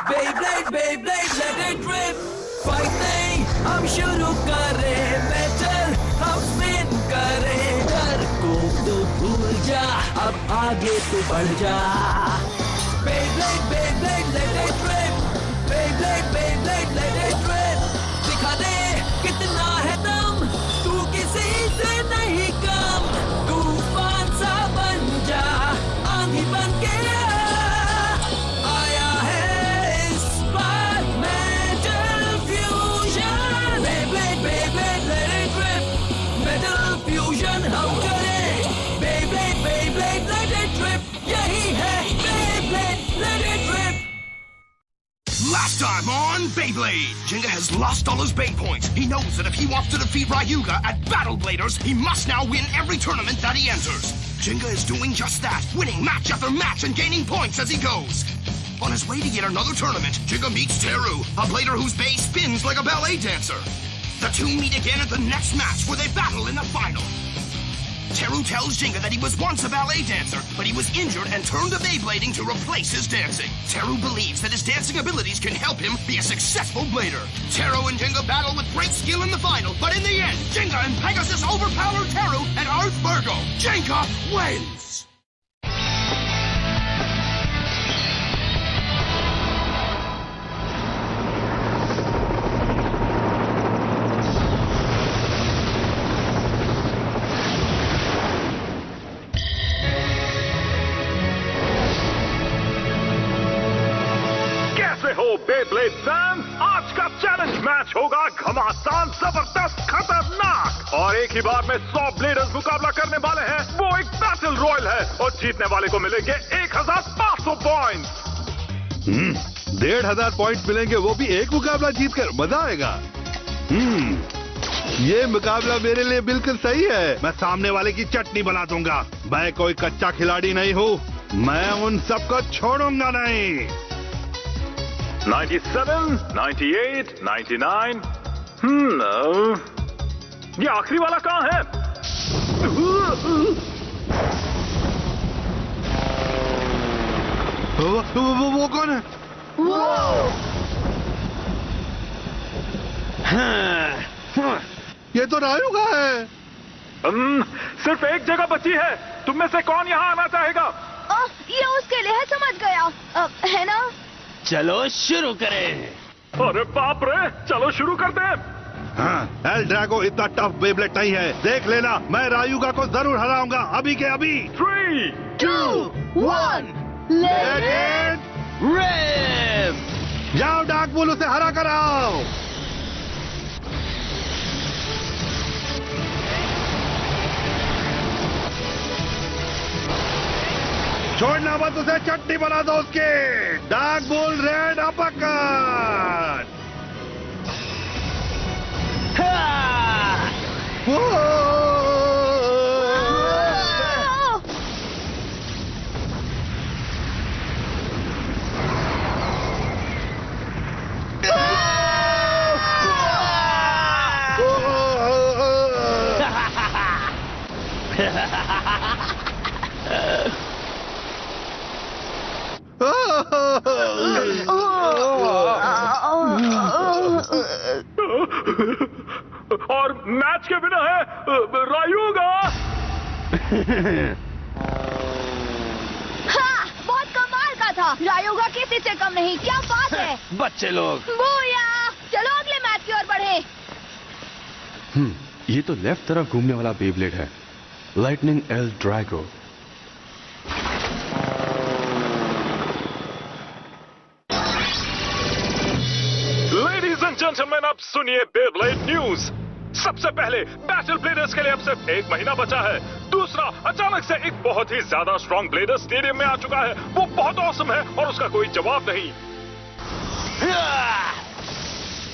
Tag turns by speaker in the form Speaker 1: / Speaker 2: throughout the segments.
Speaker 1: Beyblade, Beyblade, let it rip. Fight नहीं, हम शुरू करें बैटल, हम स्पिन करें। डर को तो भूल जा, अब आगे तो बढ़ जा। Beyblade, Beyblade, let it rip. Beyblade, Beyblade, let it rip. दिखा दे कितना है दम, तू किसी से नहीं कम। तूफान सा बन जा, आंधी बन के आया है इस बार metal fusion. Beyblade, Beyblade, let it rip. Metal fusion हम करें। Beyblade, Beyblade, let it rip. यही है Beyblade, let it rip.
Speaker 2: Last time on Beyblade, Jenga has lost all his Bey points. He knows that if he wants to defeat Ryuga at Battle Bladers, he must now win every tournament that he enters. Jenga is doing just that, winning match after match and gaining points as he goes. On his way to yet another tournament, Jenga meets Teru, a blader whose Bey spins like a ballet dancer. The two meet again at the next match where they battle in the final. Teru tells Jenga that he was once a ballet dancer, but he was injured and turned to Beyblading to replace his dancing. Teru believes that his dancing abilities can help him be a successful blader. Teru and Jenga battle with great skill in the final, but in the end, Jenga and Pegasus overpower Teru and Earth Virgo. Jenga wins!
Speaker 3: Beyblade fans, आज का challenge match होगा घमासान, जबरदस्त, खतरनाक और एक ही बार में 100 bladers मुकाबला करने वाले हैं। वो एक बैटल रॉयल है और जीतने वाले को मिलेंगे 1500 पॉइंट्स।
Speaker 4: 1500 पॉइंट मिलेंगे, वो भी एक मुकाबला जीतकर। मजा आएगा। ये मुकाबला मेरे लिए बिल्कुल सही है। मैं सामने वाले की चटनी बना दूंगा। मैं कोई कच्चा खिलाड़ी नहीं हूँ, मैं उन सबको छोड़ूंगा नहीं।
Speaker 3: 97, 98, 99। ये आखिरी वाला कहाँ है?
Speaker 4: वो कौन है? ये तो रायुगा है।
Speaker 3: सिर्फ एक जगह बची है। तुम में से कौन यहाँ आना चाहेगा?
Speaker 5: ये उसके लिए है, समझ गया। है ना?
Speaker 6: चलो शुरू करें।
Speaker 3: अरे बाप रे, चलो शुरू करते हैं।
Speaker 4: हाँ, एल ड्रैगो इतना टफ बेब्लेड नहीं है। देख लेना, मैं रायुगा को जरूर हराऊंगा, अभी के अभी।
Speaker 3: 3,
Speaker 5: 2, 1, let it
Speaker 6: rip!
Speaker 4: जाओ डार्क बुल, उसे हरा कर आओ। छोड़ना मत, उसे चटनी बना दो उसके। Dark bull red uppercut.
Speaker 3: और मैच के बिना है रायुगा।
Speaker 5: हाँ, बहुत कमाल का था। रायुगा किसी से कम नहीं। क्या बात है
Speaker 6: बच्चे लोग।
Speaker 5: बूया! चलो अगले मैच की ओर बढ़े।
Speaker 7: ये तो लेफ्ट तरफ घूमने वाला बेब्लेड है, lightning L Drago.
Speaker 3: Ladies and gentleman, अब सुनिए बेब्लेड न्यूज। सबसे पहले बैटल ब्लेडर्स के लिए अब सिर्फ 1 महीना बचा है। दूसरा, अचानक से एक बहुत ही ज्यादा स्ट्रॉन्ग ब्लेडर स्टेडियम में आ चुका है। वो बहुत ऑसम है और उसका कोई जवाब नहीं।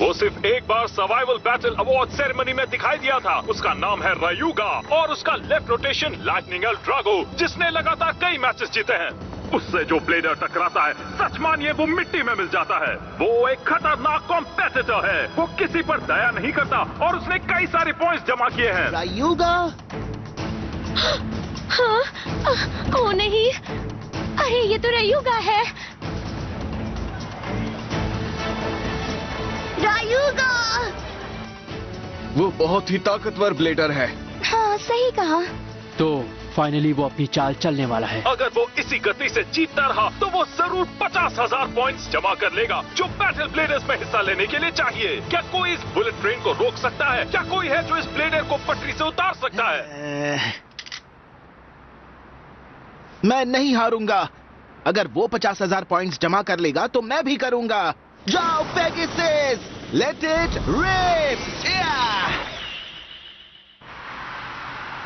Speaker 3: वो सिर्फ एक बार सर्वाइवल बैटल अवार्ड सेरेमनी में दिखाई दिया था। उसका नाम है रायुगा और उसका left rotation lightning L Drago, जिसने लगातार कई मैचेस जीते हैं। उससे जो ब्लेडर टकराता है, सच मानिए वो मिट्टी में मिल जाता है। वो एक खतरनाक कॉम्पिटिटर है। वो किसी पर दया नहीं करता और उसने कई सारे पॉइंट्स जमा किए हैं।
Speaker 6: रायुगा?
Speaker 5: हाँ? ओ नहीं, अरे ये तो रायुगा है।
Speaker 7: वो बहुत ही ताकतवर ब्लेडर है।
Speaker 5: हाँ सही कहा।
Speaker 6: तो फाइनली वो अपनी चाल चलने वाला है।
Speaker 3: अगर वो इसी गति से जीतता रहा तो वो जरूर 50,000 पॉइंट्स जमा कर लेगा, जो बैटल ब्लेडर्स में हिस्सा लेने के लिए चाहिए। क्या कोई इस बुलेट ट्रेन को रोक सकता है? क्या कोई है जो इस ब्लेडर को पटरी से उतार सकता है?
Speaker 8: मैं नहीं हारूंगा। अगर वो 50,000 पॉइंट्स जमा कर लेगा तो मैं भी करूंगा। जाओ पेगासस, लेट इट रिप!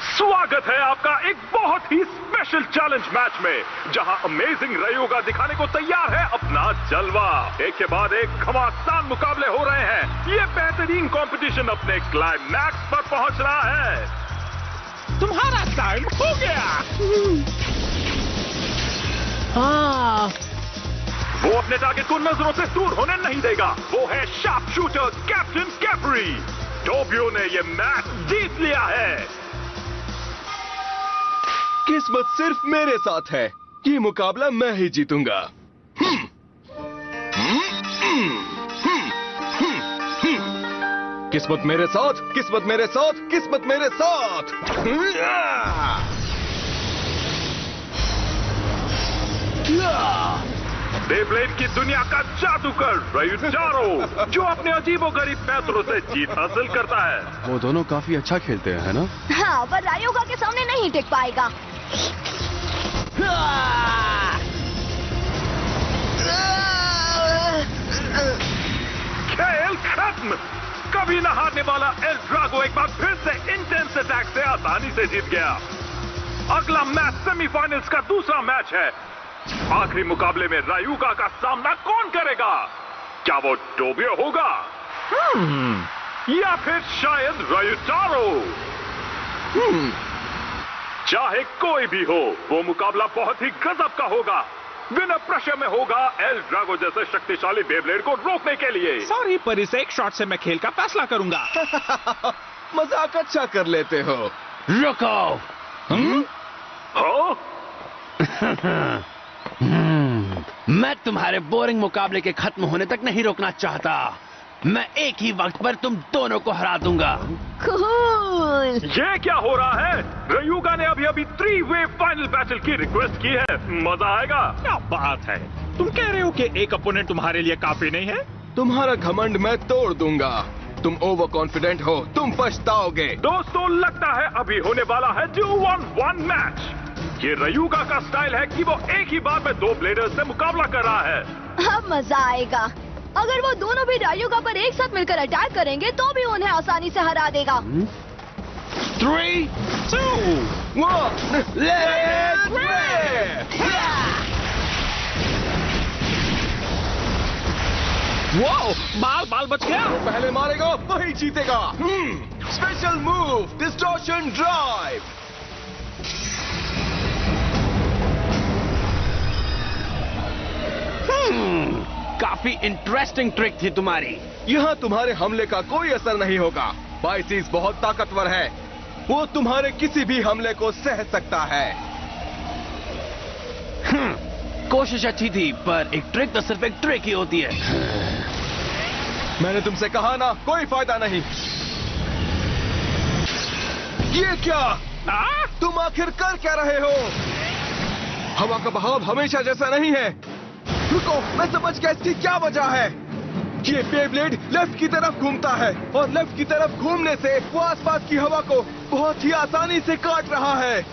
Speaker 3: स्वागत है आपका एक बहुत ही स्पेशल चैलेंज मैच में, जहां अमेजिंग रयूगा दिखाने को तैयार है अपना जलवा। एक के बाद एक घमासान मुकाबले हो रहे हैं। ये बेहतरीन कंपटीशन अपने क्लाइमैक्स पर पहुंच रहा है। तुम्हारा टाइम हो गया।
Speaker 6: हाँ।
Speaker 3: वो अपने टारगेट को नजरों से दूर होने नहीं देगा। वो है शार्प शूटर कैप्टन कैप्री। टोबियो ने ये मैच जीत लिया है।
Speaker 7: किस्मत सिर्फ मेरे साथ है। ये मुकाबला मैं ही जीतूंगा। किस्मत मेरे साथ, किस्मत मेरे साथ, किस्मत मेरे साथ।
Speaker 3: बेब्लेड की दुनिया का जादूगर रयूटारो, जो अपने अजीबोगरीब पैतरों से जीत हासिल करता है।
Speaker 7: वो दोनों काफी अच्छा खेलते हैं, है ना?
Speaker 5: हाँ, पर रायोगा के सामने नहीं टिक पाएगा।
Speaker 3: खेल खत्म। कभी न हारने वाला एल ड्रागो एक बार फिर से इंटेंस अटैक से आसानी से जीत गया। अगला मैच सेमीफाइनल्स का दूसरा मैच है। आखिरी मुकाबले में रायूगा का सामना कौन करेगा? क्या वो टोबियो होगा या फिर शायद रयूटारो? चाहे कोई भी हो, वो मुकाबला बहुत ही गजब का होगा। विनर प्रेशर में होगा एल ड्रागो जैसे शक्तिशाली बेब्लेड को रोकने के लिए।
Speaker 9: सॉरी, पर इस एक शॉट से मैं खेल का फैसला करूंगा।
Speaker 7: मजाक अच्छा कर लेते हो।
Speaker 6: रुको।
Speaker 3: हाँ?
Speaker 6: मैं तुम्हारे बोरिंग मुकाबले के खत्म होने तक नहीं रोकना चाहता। मैं एक ही वक्त पर तुम दोनों को हरा दूंगा।
Speaker 5: कूल।
Speaker 3: ये क्या हो रहा है? रयूगा ने अभी 3-वे फाइनल बैटल की रिक्वेस्ट की है। मजा आएगा।
Speaker 9: क्या बात है, तुम कह रहे हो कि एक अपोनेंट तुम्हारे लिए काफी नहीं है?
Speaker 7: तुम्हारा घमंड मैं तोड़ दूंगा। तुम ओवर कॉन्फिडेंट हो, तुम पछताओगे।
Speaker 3: दोस्तों, लगता है अभी होने वाला है 2-on-1 मैच। ये रयूगा का स्टाइल है कि वो एक ही बार में दो ब्लेडर्स से मुकाबला कर रहा है।
Speaker 5: अब मजा आएगा। अगर वो दोनों भी रायोगा पर एक साथ मिलकर अटैक करेंगे तो भी उन्हें आसानी से हरा देगा।
Speaker 6: 3, 2, 1, let's rip!
Speaker 9: वो बाल बच गया।
Speaker 7: पहले मारेगा वही जीतेगा। Special move, distortion drive.
Speaker 6: काफी इंटरेस्टिंग ट्रिक थी तुम्हारी।
Speaker 7: यहाँ तुम्हारे हमले का कोई असर नहीं होगा। बाइसिस बहुत ताकतवर है। वो तुम्हारे किसी भी हमले को सह सकता है।
Speaker 6: कोशिश अच्छी थी, पर एक ट्रिक तो सिर्फ एक ट्रिक ही होती है।
Speaker 7: मैंने तुमसे कहा ना, कोई फायदा नहीं। ये क्या? तुम आखिर कर क्या रहे हो? हवा का बहाव हमेशा जैसा नहीं है। रुको, मैं समझ गया इसकी क्या वजह है। ये बेब्लेड लेफ्ट की तरफ घूमता है और लेफ्ट की तरफ घूमने से वो आसपास की हवा को बहुत ही आसानी से काट रहा है।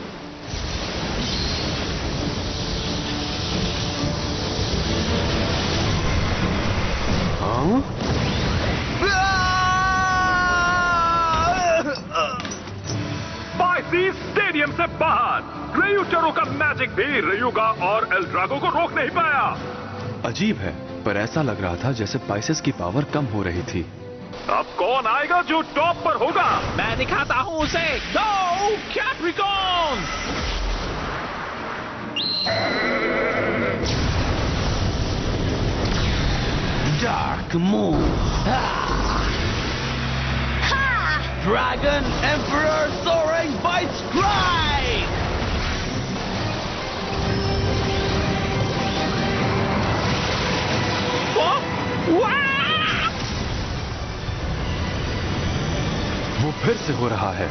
Speaker 3: बाइसिस स्टेडियम से बाहर रयूटारो का मैजिक भी रयूगा और एल ड्रागो को रोक नहीं पाया।
Speaker 7: अजीब है, पर ऐसा लग रहा था जैसे बाइसिस की पावर कम हो रही थी।
Speaker 3: अब कौन आएगा जो टॉप पर होगा?
Speaker 9: मैं दिखाता हूं उसे। Go Capricorn!
Speaker 6: Dark move. Dragon emperor soaring bite strike. फिर से हो रहा है।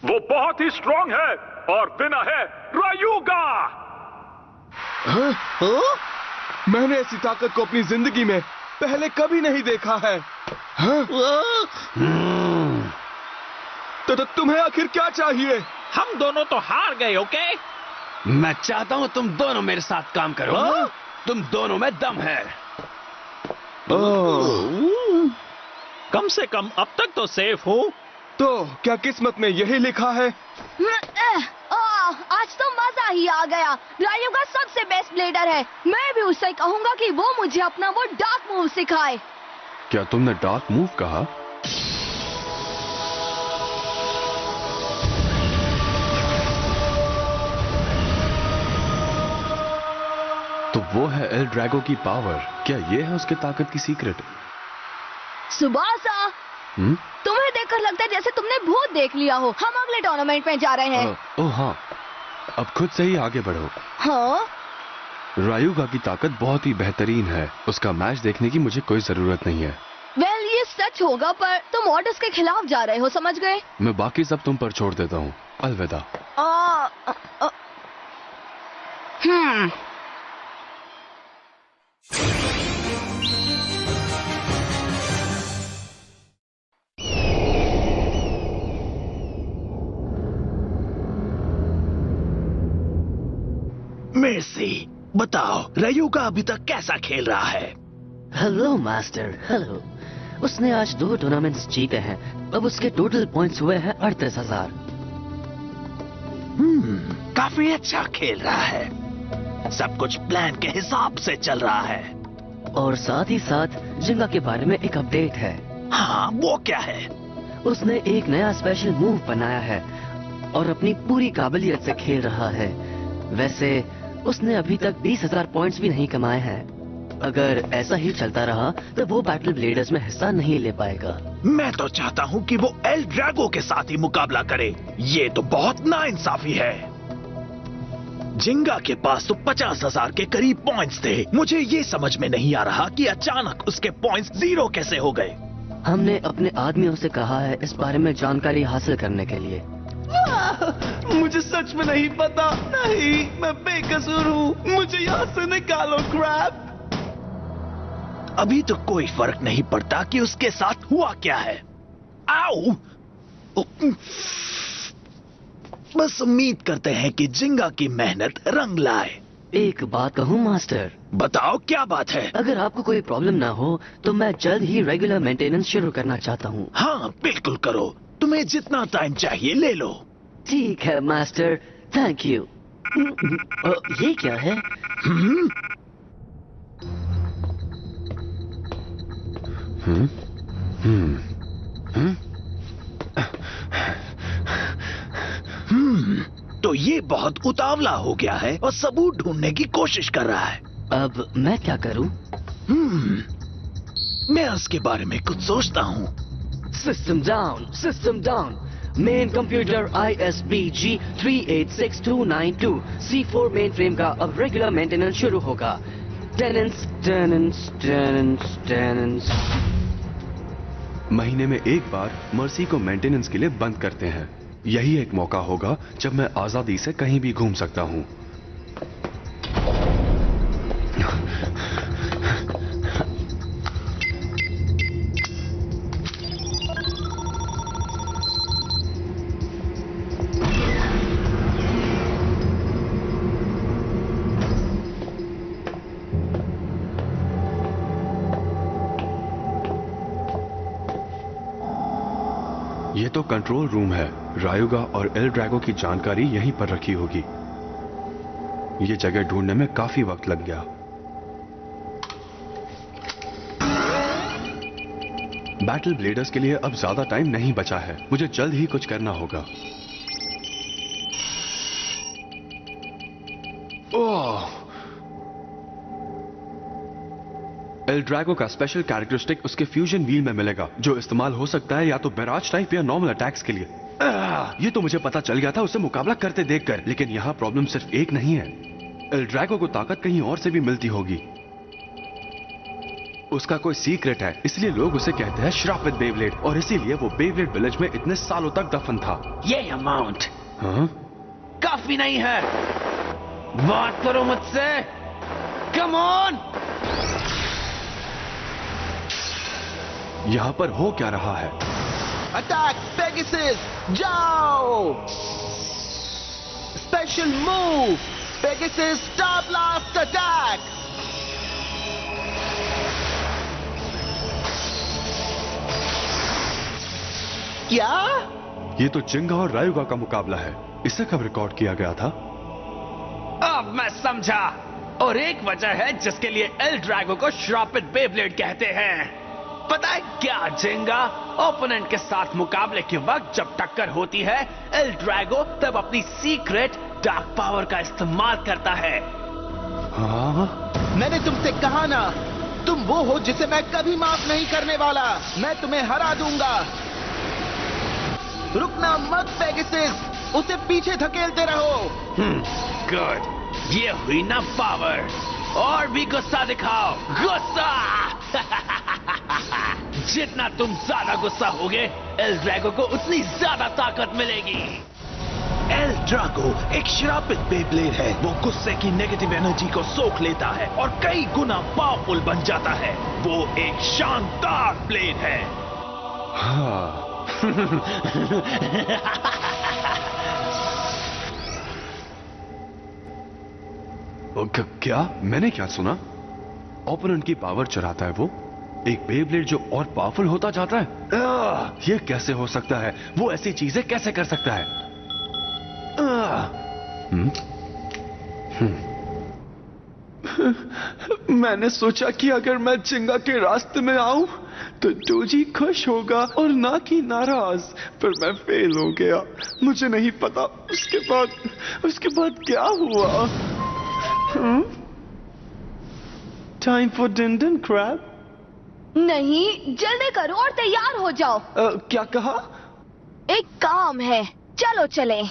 Speaker 3: वो बहुत ही स्ट्रांग है और बिना है रायुगा।
Speaker 7: मैंने ऐसी ताकत को अपनी जिंदगी में पहले कभी नहीं देखा है। तो तुम्हें आखिर क्या चाहिए?
Speaker 9: हम दोनों तो हार गए, ओके?
Speaker 6: मैं चाहता हूं तुम दोनों मेरे साथ काम करो। तुम दोनों में दम है।
Speaker 9: कम से कम अब तक तो सेफ हूँ।
Speaker 7: तो क्या किस्मत में यही लिखा है?
Speaker 5: आज तो मजा ही आ गया। रायुगा सबसे बेस्ट ब्लेडर है। मैं भी उससे कहूंगा कि वो मुझे अपना वो डार्क मूव सिखाए।
Speaker 6: क्या तुमने डार्क मूव कहा? तो वो है एल ड्रैगो की पावर। क्या ये है उसके ताकत की सीक्रेट?
Speaker 5: सुबासा, तुम्हें देखकर लगता है जैसे तुमने भूत देख लिया हो। हम अगले टूर्नामेंट में जा रहे हैं।
Speaker 6: ओह हाँ, अब खुद से ही आगे बढ़ो।
Speaker 5: हाँ?
Speaker 6: रायुगा की ताकत बहुत ही बेहतरीन है। उसका मैच देखने की मुझे कोई जरूरत नहीं है।
Speaker 5: वेल, ये सच होगा, पर तुम ऑर्डर्स के खिलाफ जा रहे हो, समझ गए?
Speaker 6: मैं बाकी सब तुम पर छोड़ देता हूँ। अलविदा।
Speaker 10: मेर्सी, बताओ रायुगा अभी तक कैसा खेल रहा है?
Speaker 11: Hello master, hello. उसने आज 2 टूर्नामेंट्स जीते हैं। अब उसके टोटल पॉइंट्स हुए हैं 38,000।
Speaker 10: काफी अच्छा खेल रहा है। सब कुछ प्लान के हिसाब से चल रहा है।
Speaker 11: और साथ ही साथ जिंगा के बारे में एक अपडेट है।
Speaker 10: हाँ, वो क्या है?
Speaker 11: उसने एक नया स्पेशल मूव बनाया है और अपनी पूरी काबिलियत से खेल रहा है। वैसे उसने अभी तक 20,000 पॉइंट्स भी नहीं कमाए हैं। अगर ऐसा ही चलता रहा तो वो बैटल ब्लेडर्स में हिस्सा नहीं ले पाएगा।
Speaker 10: मैं तो चाहता हूँ कि वो एल ड्रैगो के साथ ही मुकाबला करे। ये तो बहुत नाइंसाफी है। जिंगा के पास तो 50,000 के करीब पॉइंट्स थे। मुझे ये समझ में नहीं आ रहा कि अचानक उसके पॉइंट्स 0 कैसे हो गए।
Speaker 11: हमने अपने आदमियों से कहा है इस बारे में जानकारी हासिल करने के लिए।
Speaker 10: मुझे सच में नहीं पता। नहीं, मैं बेकसूर हूँ। मुझे यहाँ से निकालो क्रैप। अभी तो कोई फर्क नहीं पड़ता कि उसके साथ हुआ क्या है। आओ! बस उम्मीद करते हैं कि जिंगा की मेहनत रंग लाए।
Speaker 11: एक बात कहूँ मास्टर?
Speaker 10: बताओ, क्या बात है?
Speaker 11: अगर आपको कोई प्रॉब्लम ना हो तो मैं जल्द ही रेगुलर मेंटेनेंस शुरू करना चाहता हूँ।
Speaker 10: हाँ, बिल्कुल करो। तुम्हें जितना टाइम चाहिए ले लो।
Speaker 11: ठीक है मास्टर, थैंक यू। ये क्या है?
Speaker 10: तो ये बहुत उतावला हो गया है और सबूत ढूंढने की कोशिश कर रहा है।
Speaker 11: अब मैं क्या करूं?
Speaker 10: मैं उसके बारे में कुछ सोचता हूँ।
Speaker 11: System down, system down. Main computer ISBG 386292 C4 main frame का अब रेगुलर मेंटेनेंस शुरू होगा। टेनेंस।
Speaker 6: महीने में एक बार मर्सी को मेंटेनेंस के लिए बंद करते हैं। यही एक मौका होगा जब मैं आजादी से कहीं भी घूम सकता हूं। ये तो कंट्रोल रूम है। रायुगा और एल ड्रैगो की जानकारी यहीं पर रखी होगी। ये जगह ढूंढने में काफी वक्त लग गया। बैटल ब्लेडर्स के लिए अब ज्यादा टाइम नहीं बचा है। मुझे जल्द ही कुछ करना होगा। ओह! एल ड्रैगो का स्पेशल कैरेक्टरिस्टिक उसके फ्यूजन व्हील में मिलेगा, जो इस्तेमाल हो सकता है या तो बैराज टाइप या नॉर्मल अटैक्स के लिए। ये तो मुझे पता चल गया था उसे मुकाबला करते देखकर, लेकिन यहाँ प्रॉब्लम सिर्फ एक नहीं है। एल ड्रैगो को ताकत कहीं और से भी मिलती होगी। उसका कोई सीक्रेट है, इसलिए लोग उसे कहते हैं श्रापित बेब्लेड, और इसीलिए वो बेब्लेड विलेज में इतने सालों तक दफन था।
Speaker 10: ये अमाउंट
Speaker 6: हाँ?
Speaker 10: काफी नहीं है। बात करो मुझसे। Come on.
Speaker 6: यहाँ पर हो क्या रहा है?
Speaker 8: अटैक पेगासस, जाओ। Special move Pegasus star blast attack. क्या?
Speaker 6: ये तो जिंगा और रायुगा का मुकाबला है। इसे कब रिकॉर्ड किया गया था?
Speaker 10: अब मैं समझा। और एक वजह है जिसके लिए एल ड्रैगो को श्रापित बेब्लेड कहते हैं। पता है क्या जिंगा? ओपोनेंट के साथ मुकाबले के वक्त जब टक्कर होती है, एल ड्रैगो तब अपनी सीक्रेट डार्क पावर का इस्तेमाल करता है।
Speaker 6: हाँ?
Speaker 8: मैंने तुमसे कहा ना, तुम वो हो जिसे मैं कभी माफ नहीं करने वाला। मैं तुम्हें हरा दूंगा। रुकना मत पेगासस, उसे पीछे धकेलते रहो।
Speaker 10: गुड। ये हुई ना पावर। और भी गुस्सा दिखाओ। गुस्सा। जितना तुम ज्यादा गुस्सा होगे, एल ड्रैगो को उतनी ज्यादा ताकत मिलेगी। एल ड्रैगो एक श्रापित बेब्लेड है। वो गुस्से की नेगेटिव एनर्जी को सोख लेता है और कई गुना पावरफुल बन जाता है। वो एक शानदार ब्लेड है।
Speaker 6: हाँ। क्या? मैंने क्या सुना? ओपोनेंट की पावर चुराता है वो? एक बेब्लेड जो और पावरफुल होता जाता है? ये कैसे हो सकता है? वो ऐसी चीजें कैसे कर सकता है?
Speaker 7: मैंने सोचा कि अगर मैं जिंगा के रास्ते में आऊं तो डोजी खुश होगा और ना कि नाराज, पर मैं फेल हो गया। मुझे नहीं पता उसके बाद क्या हुआ। टाइम फॉर डिन क्रैब।
Speaker 5: नहीं, जल्दी करो और तैयार हो जाओ।
Speaker 7: क्या कहा?
Speaker 5: एक काम है, चलो चले।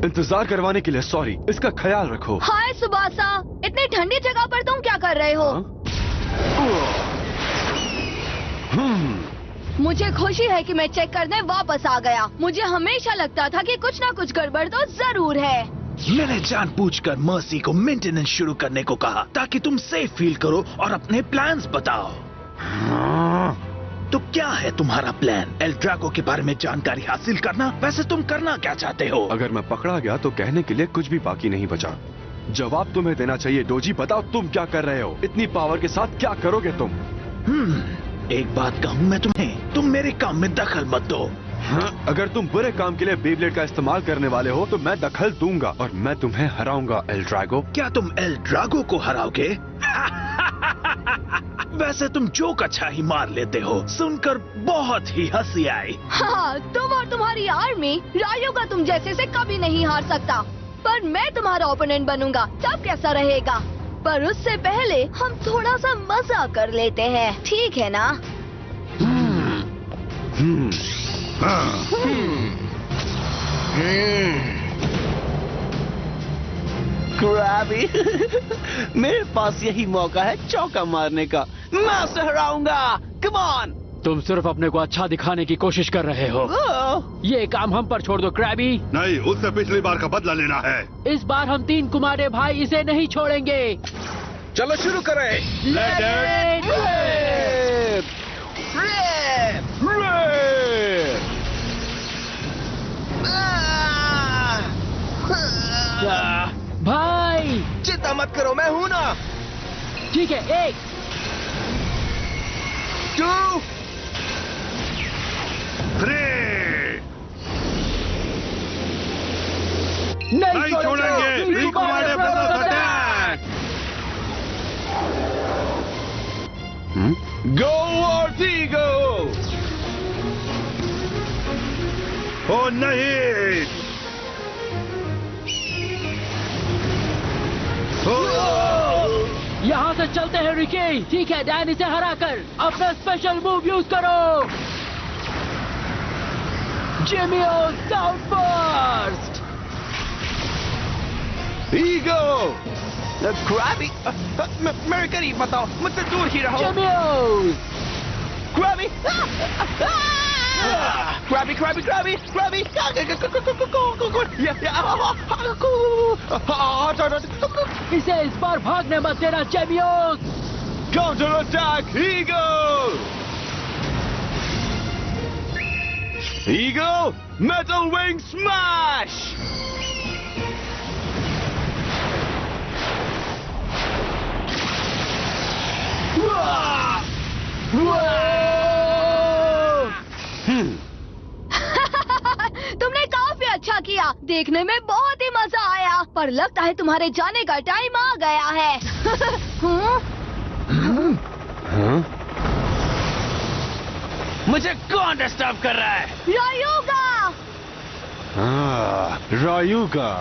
Speaker 6: इंतजार करवाने के लिए सॉरी। इसका ख्याल रखो।
Speaker 5: हाय सुबासा, इतनी ठंडी जगह पर तुम क्या कर रहे हो? मुझे खुशी है कि मैं चेक करने वापस आ गया। मुझे हमेशा लगता था कि कुछ ना कुछ गड़बड़ तो जरूर है।
Speaker 10: मैंने जानबूझकर मर्सी को मेंटेनेंस शुरू करने को कहा ताकि तुम सेफ फील करो और अपने प्लान्स बताओ। तो क्या है तुम्हारा प्लान? एल ड्रैगो के बारे में जानकारी हासिल करना? वैसे तुम करना क्या चाहते हो?
Speaker 6: अगर मैं पकड़ा गया तो कहने के लिए कुछ भी बाकी नहीं बचा। जवाब तुम्हें देना चाहिए। डोजी, बताओ तुम क्या कर रहे हो? इतनी पावर के साथ क्या करोगे तुम?
Speaker 10: एक बात कहूँ मैं तुम्हें, तुम मेरे काम में दखल मत दो।
Speaker 6: अगर तुम बुरे काम के लिए बेब्लेड का इस्तेमाल करने वाले हो तो मैं दखल दूंगा और मैं तुम्हें हराऊंगा एल ड्रैगो।
Speaker 10: क्या तुम एल ड्रैगो को हराओगे? वैसे तुम जोक अच्छा ही मार लेते हो। सुनकर बहुत ही हंसी आई।
Speaker 5: हाँ, तुम और तुम्हारी आर्मी रायुगा तुम जैसे से कभी नहीं हार सकता। पर मैं तुम्हारा ओपोनेंट बनूंगा, तब कैसा रहेगा? पर उससे पहले हम थोड़ा सा मजा कर लेते हैं, ठीक है ना?
Speaker 8: क्रैबी, मेरे पास यही मौका है चौका मारने का। मैं उसे हराऊंगा। Come on.
Speaker 12: तुम सिर्फ अपने को अच्छा दिखाने की कोशिश कर रहे हो। ये काम हम पर छोड़ दो क्रैबी।
Speaker 4: नहीं, उससे पिछली बार का बदला लेना है।
Speaker 12: इस बार हम 3 कुमारे भाई इसे नहीं छोड़ेंगे।
Speaker 7: चलो शुरू करें।
Speaker 12: Let it rip!
Speaker 8: Rip!
Speaker 12: भाई
Speaker 7: चिंता मत करो, मैं हूं ना।
Speaker 12: ठीक है, 1
Speaker 7: 2
Speaker 4: 3
Speaker 12: नहीं
Speaker 4: छोड़ेंगे।
Speaker 12: Three
Speaker 4: कुमारे ब्रदर्स अटैक।
Speaker 7: गो और दी गो।
Speaker 4: ओ नहीं!
Speaker 12: यहाँ से चलते हैं रिकी। ठीक है डैन, इसे हराकर अपना स्पेशल मूव यूज करो। जिमियो डाउन फर्स्ट।
Speaker 7: ईगो क्रैबी, मेरे करीब बताओ, मुझसे दूर ही रहो।
Speaker 12: जिमियो
Speaker 7: crabby, crabby crabby crabby crabby,
Speaker 12: इसे इस बार भागने मत देना जिमियो।
Speaker 7: Counter attack ego. Ego metal wing smash.
Speaker 5: तुमने काफी अच्छा किया, देखने में बहुत ही मजा आया, पर लगता है तुम्हारे जाने का टाइम आ गया है।
Speaker 6: मुझे कौन डिस्टर्ब कर रहा है?
Speaker 5: रायुगा।
Speaker 6: रायुगा।